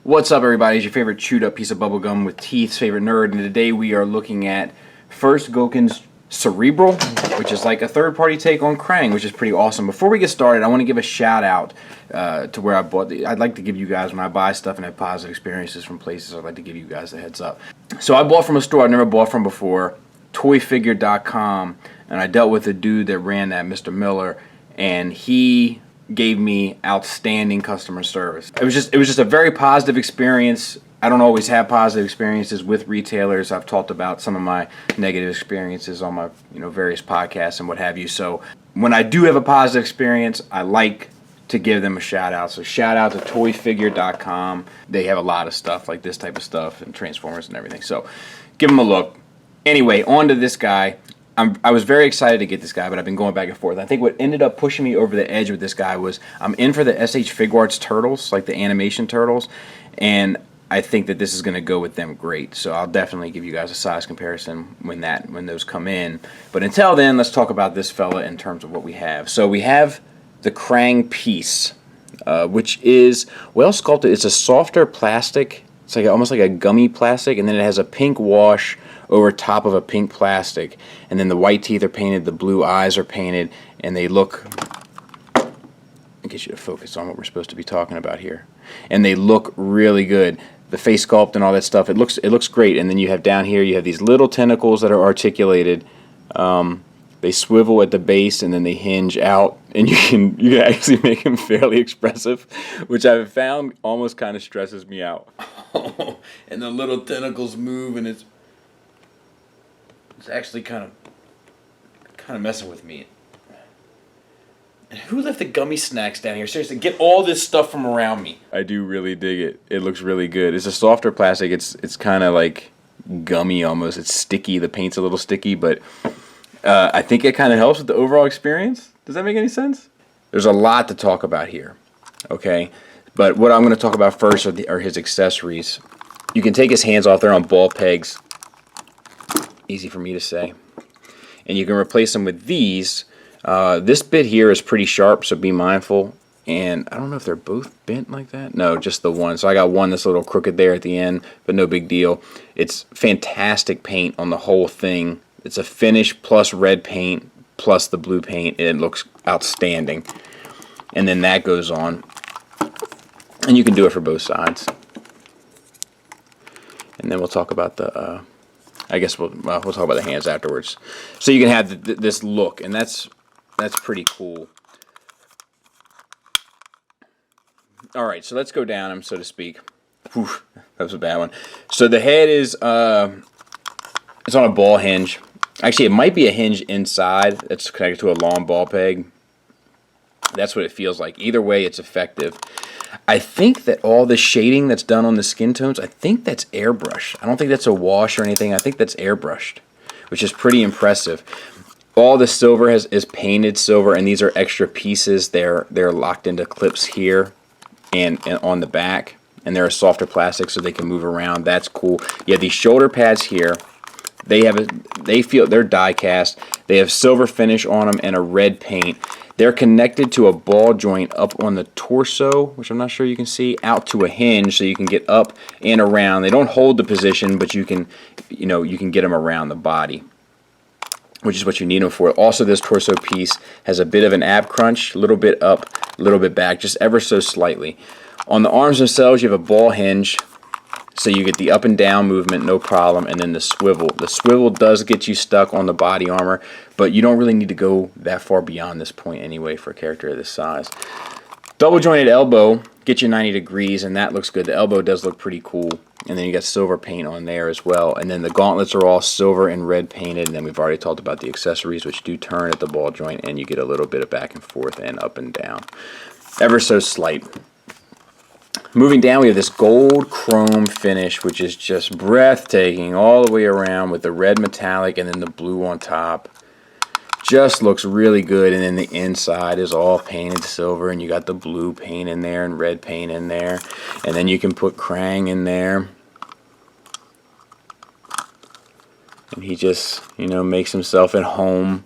What's up, everybody? It's your favorite chewed up piece of bubblegum with teeth's favorite nerd, and today we are looking at First Gokin Cerebral, which is like a third-party take on Crang, which is pretty awesome. Before we get started, I want to give a shout out to where I bought the. I'd like to give you guys, when I buy stuff and have positive experiences from places, I'd like to give you guys a heads up. So I bought from a store I've never bought from before, toyfigure.com, and I dealt with a dude that ran that, Mr. Miller, and he gave me outstanding customer service. It was just a very positive experience. I don't always have positive experiences with retailers. I've talked about some of my negative experiences on my various podcasts and what have you. So when I do have a positive experience, I like to give them a shout out. So shout out to toyfigure.com. They have a lot of stuff like this type of stuff and Transformers and everything. So give them a look. Anyway, on to this guy. I was very excited to get this guy, but I've been going back and forth. I think what ended up pushing me over the edge with this guy was I'm in for the SH Figuarts Turtles, like the animation Turtles, and I think that this is going to go with them great. So I'll definitely give you guys a size comparison when those come in. But until then, let's talk about this fella in terms of what we have. So we have the Krang piece, which is well sculpted. It's a softer plastic. It's like almost like a gummy plastic, and then it has a pink wash over top of a pink plastic, and then the white teeth are painted, the blue eyes are painted, and they look, I get you to focus on what we're supposed to be talking about here, and they look really good. The face sculpt and all that stuff, it looks great. And then you have down here, you have these little tentacles that are articulated. They swivel at the base and then they hinge out, and you can actually make them fairly expressive, which I've found almost kind of stresses me out. And the little tentacles move, and it's actually kind of messing with me. And who left the gummy snacks down here? Seriously, get all this stuff from around me. I do really dig it. It looks really good. It's a softer plastic. It's kind of like gummy almost. It's sticky. The paint's a little sticky, but I think it kind of helps with the overall experience. Does that make any sense? There's a lot to talk about here, okay? But what I'm going to talk about first are his accessories. You can take his hands off. They're on ball pegs. Easy for me to say. And you can replace them with these. This bit here is pretty sharp, so be mindful. And I don't know if they're both bent like that. No, just the one. So I got one that's a little crooked there at the end, but no big deal. It's fantastic paint on the whole thing. It's a finish plus red paint plus the blue paint, and it looks outstanding. And then that goes on. And you can do it for both sides. And then we'll talk about the... I guess we'll talk about the hands afterwards. So you can have this look, and that's pretty cool. All right, so let's go down him, so to speak. Whew, that was a bad one. So the head is it's on a ball hinge. Actually, it might be a hinge inside that's connected to a long ball peg. That's what it feels like. Either way, it's effective. I think that all the shading that's done on the skin tones, I think that's airbrushed. I don't think that's a wash or anything. I think that's airbrushed, which is pretty impressive. All the silver is painted silver, and these are extra pieces. They're locked into clips here and on the back, and they're a softer plastic so they can move around. That's cool. Yeah, these shoulder pads here, they're die cast. They have silver finish on them and a red paint. They're connected to a ball joint up on the torso, which I'm not sure you can see, out to a hinge so you can get up and around. They don't hold the position, but you can get them around the body, which is what you need them for. Also, this torso piece has a bit of an ab crunch, a little bit up, a little bit back, just ever so slightly. On the arms themselves, you have a ball hinge, so you get the up and down movement, no problem, and then the swivel. The swivel does get you stuck on the body armor, but you don't really need to go that far beyond this point anyway for a character of this size. Double jointed elbow gets you 90 degrees, and that looks good. The elbow does look pretty cool. And then you got silver paint on there as well. And then the gauntlets are all silver and red painted. And then we've already talked about the accessories, which do turn at the ball joint, and you get a little bit of back and forth and up and down. Ever so slight. Moving down, we have this gold chrome finish, which is just breathtaking all the way around with the red metallic and then the blue on top. Just looks really good, and then the inside is all painted silver, and you got the blue paint in there and red paint in there. And then you can put Crang in there. And he just, makes himself at home.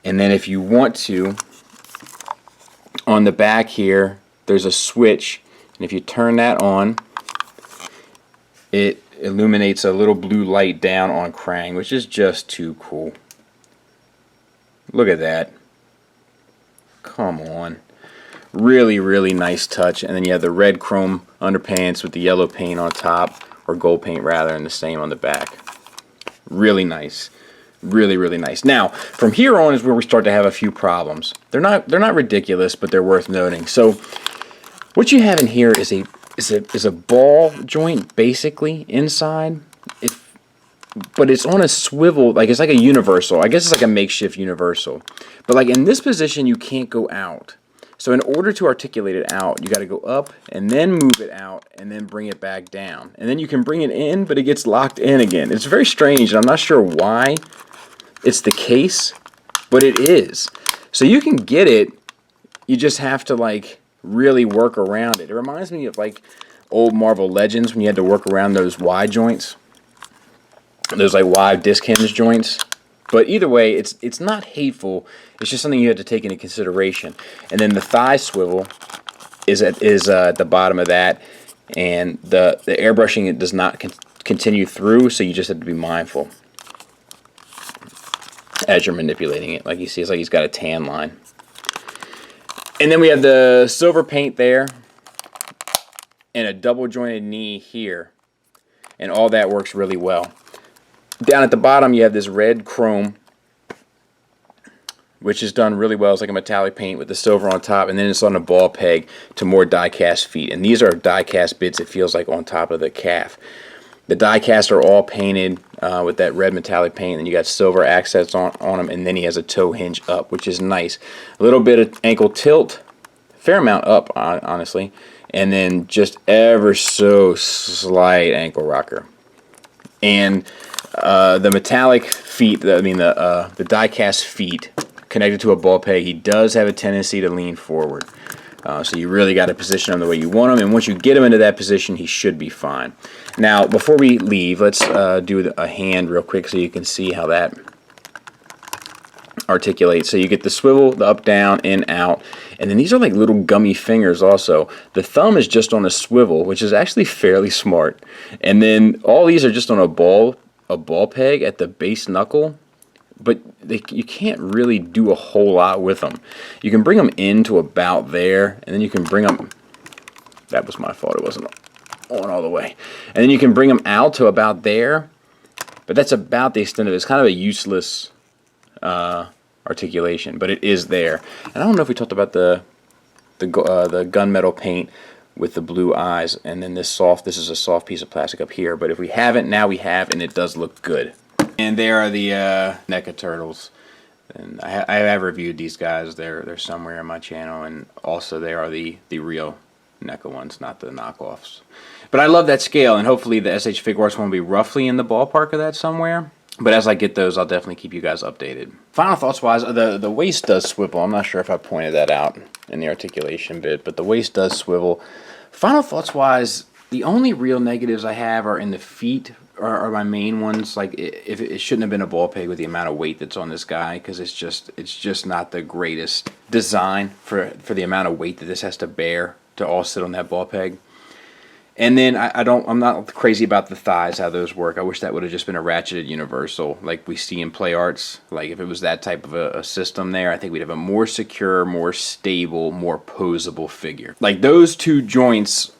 And then if you want to, on the back here, there's a switch, and if you turn that on, it illuminates a little blue light down on Krang, which is just too cool. Look at that. Come on. Really, really nice touch. And then you have the red chrome underpants with the yellow paint on top, or gold paint rather, and the same on the back. Really nice. Really, really nice. Now, from here on is where we start to have a few problems. They're not ridiculous, but they're worth noting. So, what you have in here is a ball joint basically inside. But it's on a swivel, like it's like a universal. I guess it's like a makeshift universal. But like in this position, you can't go out. So in order to articulate it out, you got to go up and then move it out and then bring it back down. And then you can bring it in, but it gets locked in again. It's very strange, and I'm not sure why it's the case, but it is. So you can get it, you just have to like really work around it. It reminds me of like old Marvel Legends when you had to work around those Y joints. Those like Y disc hinge joints. But either way, it's not hateful. It's just something you have to take into consideration. And then the thigh swivel is at the bottom of that, and the airbrushing, it does not continue through, so you just have to be mindful as you're manipulating it. Like you see, it's like he's got a tan line. And then we have the silver paint there, and a double jointed knee here, and all that works really well. Down at the bottom, you have this red chrome, which is done really well. It's like a metallic paint with the silver on top, and then it's on a ball peg to more die-cast feet. And these are die-cast bits, it feels like, on top of the calf. The die-cast are all painted with that red metallic paint, and you got silver accents on them, and then he has a toe hinge up, which is nice. A little bit of ankle tilt, fair amount up, honestly, and then just ever so slight ankle rocker. And the metallic feet, the die-cast feet connected to a ball peg, he does have a tendency to lean forward. So you really got to position him the way you want him, and once you get him into that position, he should be fine. Now, before we leave, let's do a hand real quick so you can see how that articulates. So you get the swivel, the up, down, in, out, and then these are like little gummy fingers also. The thumb is just on a swivel, which is actually fairly smart. And then all these are just on a ball peg at the base knuckle, but you can't really do a whole lot with them. You can bring them into about there, and then you can bring them, that was my fault, it wasn't on all the way. And then you can bring them out to about there, but that's about the extent of it. It's kind of a useless articulation, but it is there. And I don't know if we talked about the gunmetal paint with the blue eyes, and then this is a soft piece of plastic up here, but if we haven't, now we have, and it does look good. And there are the NECA turtles, and I have reviewed these guys. They're somewhere on my channel, and also they are the real NECA ones, not the knockoffs. But I love that scale, and hopefully the SH Figuarts one will be roughly in the ballpark of that somewhere. But as I get those, I'll definitely keep you guys updated. Final thoughts wise, the waist does swivel. I'm not sure if I pointed that out in the articulation bit, but the waist does swivel. Final thoughts wise, the only real negatives I have are in the feet, are my main ones. Like if it shouldn't have been a ball peg with the amount of weight that's on this guy, because it's just not the greatest design for the amount of weight that this has to bear to all sit on that ball peg. And then I'm not crazy about the thighs, how those work. I wish that would have just been a ratcheted universal like we see in Play Arts. Like if it was that type of a system there, I think we'd have a more secure, more stable, more posable figure. Like those two joints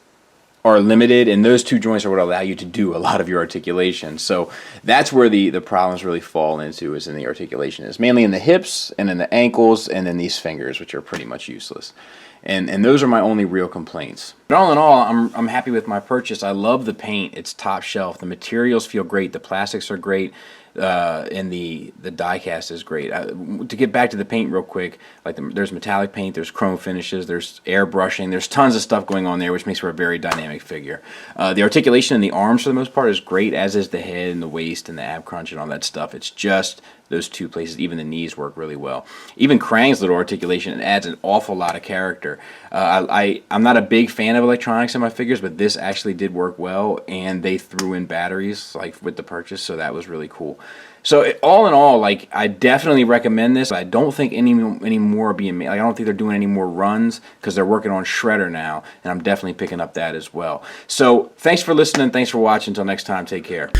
are limited, and those two joints are what allow you to do a lot of your articulation. So that's where the problems really fall into, is in the articulation. It's mainly in the hips and in the ankles and then these fingers, which are pretty much useless. And those are my only real complaints. But all in all, I'm happy with my purchase. I love the paint. It's top shelf. The materials feel great. The plastics are great. And the die cast is great. To get back to the paint real quick, like there's metallic paint, there's chrome finishes, there's airbrushing, there's tons of stuff going on there, which makes for a very dynamic figure. The articulation in the arms for the most part is great, as is the head and the waist and the ab crunch and all that stuff. It's just those two places. Even the knees work really well. Even Krang's little articulation adds an awful lot of character. I'm not a big fan of electronics in my figures, but this actually did work well, and they threw in batteries like with the purchase, so that was really cool. So all in all, like, I definitely recommend this. I don't think any more are being made. Like, I don't think they're doing any more runs because they're working on Shredder now, and I'm definitely picking up that as well. So thanks for listening. Thanks for watching. Until next time, take care.